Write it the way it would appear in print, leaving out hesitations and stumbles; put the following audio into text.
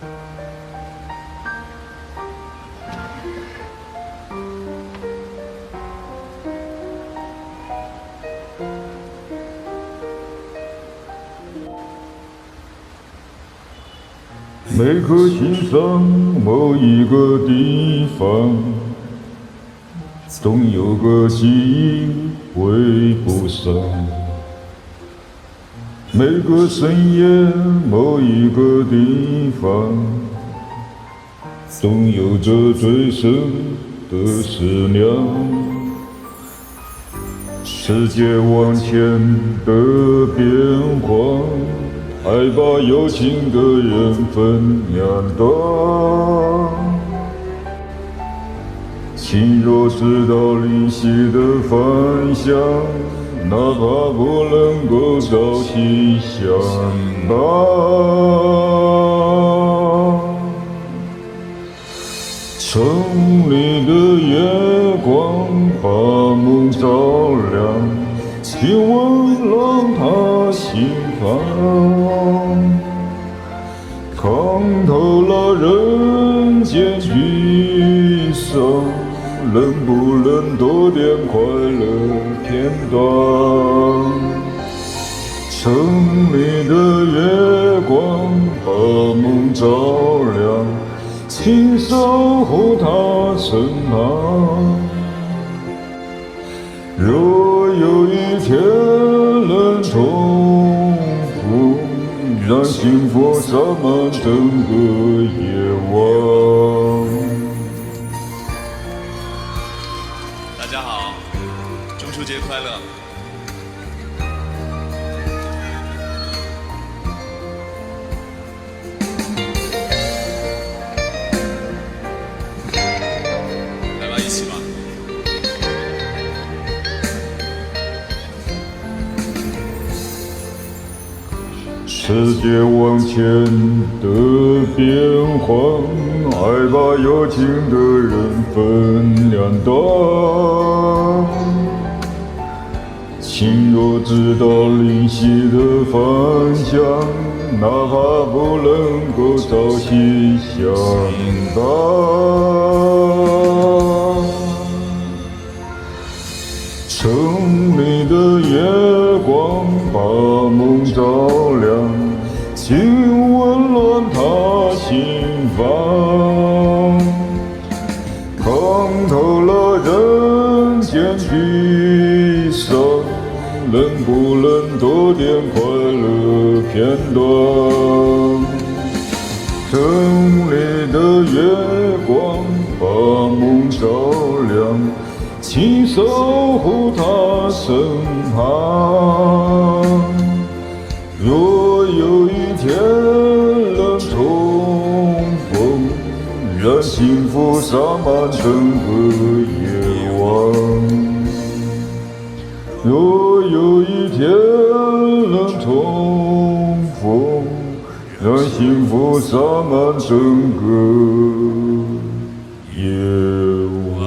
每颗心上某一个地方，总有个记忆会不散。每个深夜某一个地方，总有着最深的思量。世界往前的变化，还把有情的人分两端。情若知道灵犀的方向，哪怕不能够朝夕相伴。城里的月光把梦照亮，亲吻让他心房，看透了人间沮丧，能不能多点快乐片段？城里的月光把梦照亮，请守护他身旁。若有一天能重逢，让幸福洒满整个夜晚。大家好，中秋节快乐！来吧，一起吧。世界往前的变化，还把有情的人分两端。情若知道灵犀的方向，哪怕不能够朝夕相伴。城里的月光把梦照亮，请温暖他心房，看透了人间沮丧，能不能多点快乐片段？城里的月光把梦照亮，请守护他身旁。若有一天能重逢，让幸福洒满整个夜晚。若有一天能重逢，让幸福洒满整个夜晚。